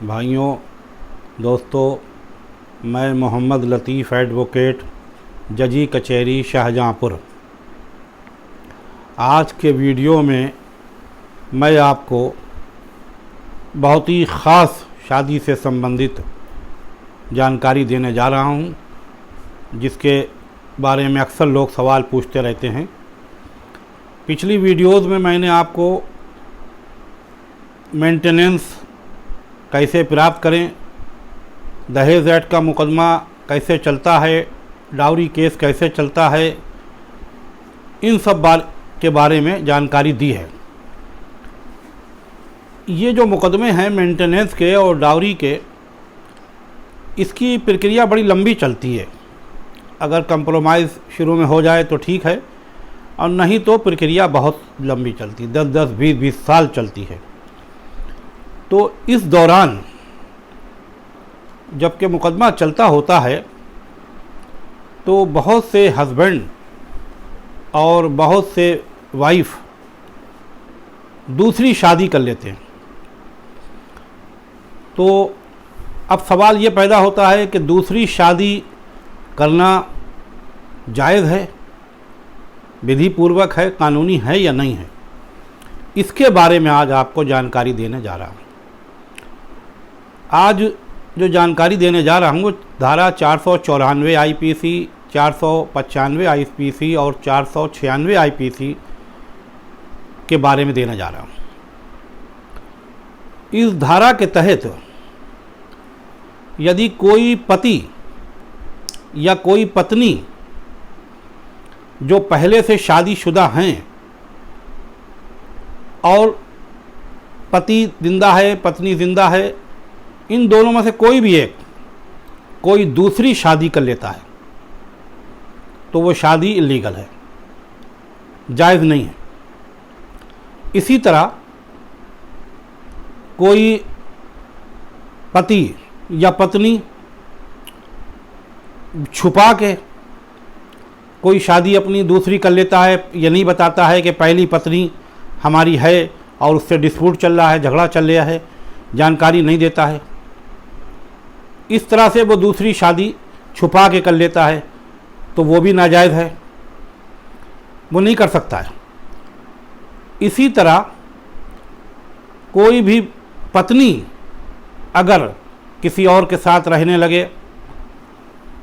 भाइयों, दोस्तों, मैं मोहम्मद लतीफ़ एडवोकेट, जजी कचहरी शाहजहाँपुर। आज के वीडियो में मैं आपको बहुत ही ख़ास शादी से संबंधित जानकारी देने जा रहा हूं, जिसके बारे में अक्सर लोग सवाल पूछते रहते हैं। पिछली वीडियोज़ में मैंने आपको मेंटेनेंस कैसे प्राप्त करें, दहेज एक्ट का मुकदमा कैसे चलता है, डाउरी केस कैसे चलता है, इन सब के बारे में जानकारी दी है। ये जो मुकदमे हैं मेंटेनेंस के और डाउरी के, इसकी प्रक्रिया बड़ी लंबी चलती है। अगर कंप्रोमाइज़ शुरू में हो जाए तो ठीक है, और नहीं तो प्रक्रिया बहुत लंबी चलती है, 10-10, 20-20 साल चलती है। तो इस दौरान जबकि मुकदमा चलता होता है तो बहुत से हस्बैंड और बहुत से वाइफ दूसरी शादी कर लेते हैं। तो अब सवाल ये पैदा होता है कि दूसरी शादी करना जायज़ है, विधि पूर्वक है, कानूनी है या नहीं है। इसके बारे में आज आपको जानकारी देने जा रहा हूँ। आज जो जानकारी देने जा रहा हूँ वो धारा 494 आईपीसी, 495 आईपीसी और 496 आईपीसी के बारे में देने जा रहा हूँ। इस धारा के तहत यदि कोई पति या कोई पत्नी जो पहले से शादीशुदा हैं और पति जिंदा है, पत्नी जिंदा है, इन दोनों में से कोई भी एक कोई दूसरी शादी कर लेता है तो वो शादी इल्लीगल है, जायज़ नहीं है। इसी तरह कोई पति या पत्नी छुपा के कोई शादी अपनी दूसरी कर लेता है, ये नहीं बताता है कि पहली पत्नी हमारी है और उससे डिस्प्यूट चल रहा है, झगड़ा चल रहा है, जानकारी नहीं देता है, इस तरह से वो दूसरी शादी छुपा के कर लेता है तो वो भी नाजायज़ है, वो नहीं कर सकता है। इसी तरह कोई भी पत्नी अगर किसी और के साथ रहने लगे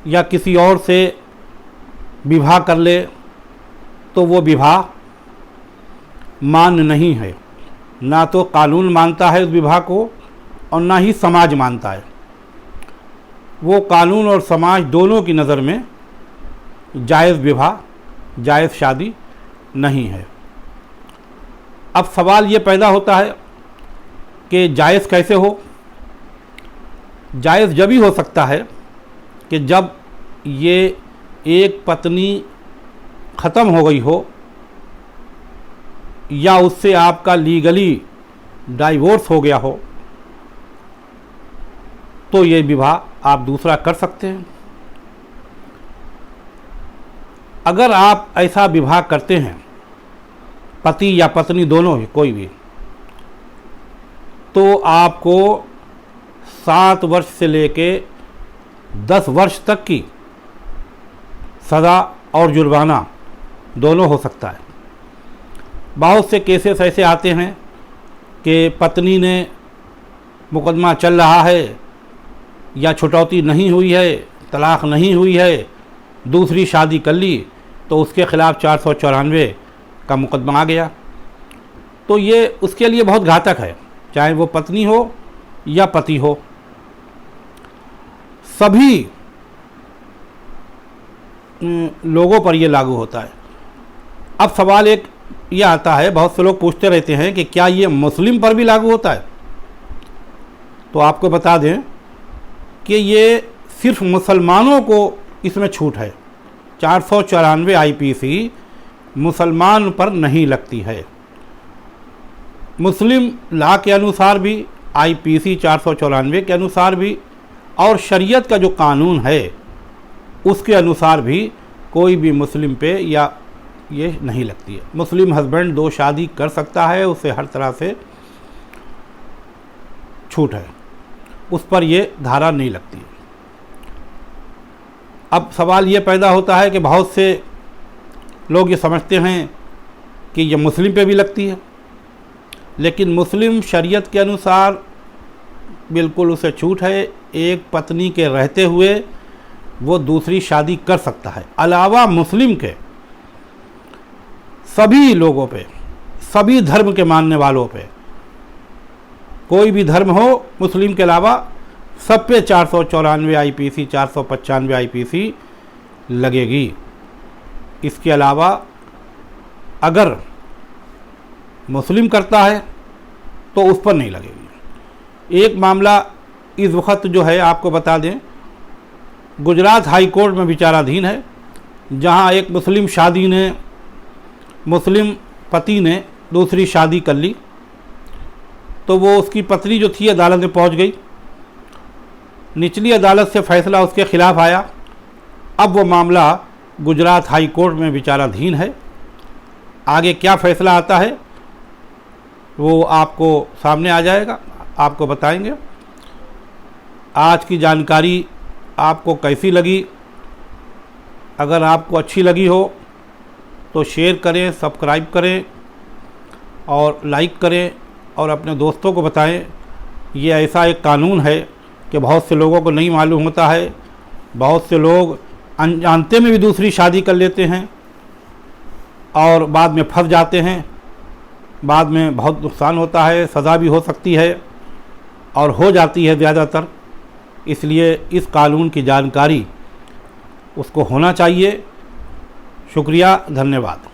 या किसी और से विवाह कर ले तो वो विवाह मान्य नहीं है। ना तो कानून मानता है उस विवाह को और ना ही समाज मानता है। वो कानून और समाज दोनों की नज़र में जायज़ विवाह, जायज़ शादी नहीं है। अब सवाल ये पैदा होता है कि जायज़ कैसे हो। जायज़ जब ही हो सकता है कि जब ये एक पत्नी ख़त्म हो गई हो या उससे आपका लीगली डाइवोर्स हो गया हो, तो ये विवाह आप दूसरा कर सकते हैं। अगर आप ऐसा विवाह करते हैं, पति या पत्नी दोनों ही कोई भी, तो आपको 7 वर्ष से लेके 10 वर्ष तक की सज़ा और जुर्माना दोनों हो सकता है। बहुत से केसेस ऐसे आते हैं कि पत्नी ने मुकदमा चल रहा है या छुटौती नहीं हुई है, तलाक नहीं हुई है, दूसरी शादी कर ली तो उसके ख़िलाफ़ 494 का मुकदमा आ गया। तो ये उसके लिए बहुत घातक है, चाहे वो पत्नी हो या पति हो, सभी लोगों पर ये लागू होता है। अब सवाल एक ये आता है, बहुत से लोग पूछते रहते हैं कि क्या ये मुस्लिम पर भी लागू होता है। तो आपको बता दें कि ये सिर्फ मुसलमानों को इसमें छूट है। 494 आईपीसी मुसलमान पर नहीं लगती है। मुस्लिम लॉ के अनुसार भी, आईपीसी 494 के अनुसार भी और शरीयत का जो कानून है उसके अनुसार भी कोई भी मुस्लिम पे या ये नहीं लगती है। मुस्लिम हस्बैंड 2 शादी कर सकता है, उसे हर तरह से छूट है। उस पर ये धारा नहीं लगती। अब सवाल ये पैदा होता है कि बहुत से लोग ये समझते हैं कि ये मुस्लिम पे भी लगती है, लेकिन मुस्लिम शरीयत के अनुसार बिल्कुल उसे छूट है। एक पत्नी के रहते हुए वो दूसरी शादी कर सकता है। अलावा मुस्लिम के सभी लोगों पे, सभी धर्म के मानने वालों पे, कोई भी धर्म हो मुस्लिम के अलावा, सब पे 494 आईपीसी 495 आईपीसी लगेगी। इसके अलावा अगर मुस्लिम करता है तो उस पर नहीं लगेगी। एक मामला इस वक्त जो है आपको बता दें, गुजरात हाई कोर्ट में विचाराधीन है, जहां एक मुस्लिम पति ने दूसरी शादी कर ली, तो वो उसकी पत्नी जो थी अदालत में पहुंच गई। निचली अदालत से फैसला उसके खिलाफ आया। अब वो मामला गुजरात हाई कोर्ट में विचाराधीन है। आगे क्या फ़ैसला आता है वो आपको सामने आ जाएगा, आपको बताएंगे। आज की जानकारी आपको कैसी लगी? अगर आपको अच्छी लगी हो तो शेयर करें, सब्सक्राइब करें और लाइक करें और अपने दोस्तों को बताएं। ये ऐसा एक कानून है कि बहुत से लोगों को नहीं मालूम होता है। बहुत से लोग अनजानते में भी दूसरी शादी कर लेते हैं और बाद में फंस जाते हैं। बाद में बहुत नुकसान होता है, सज़ा भी हो सकती है और हो जाती है ज़्यादातर। इसलिए इस कानून की जानकारी उसको होना चाहिए। शुक्रिया, धन्यवाद।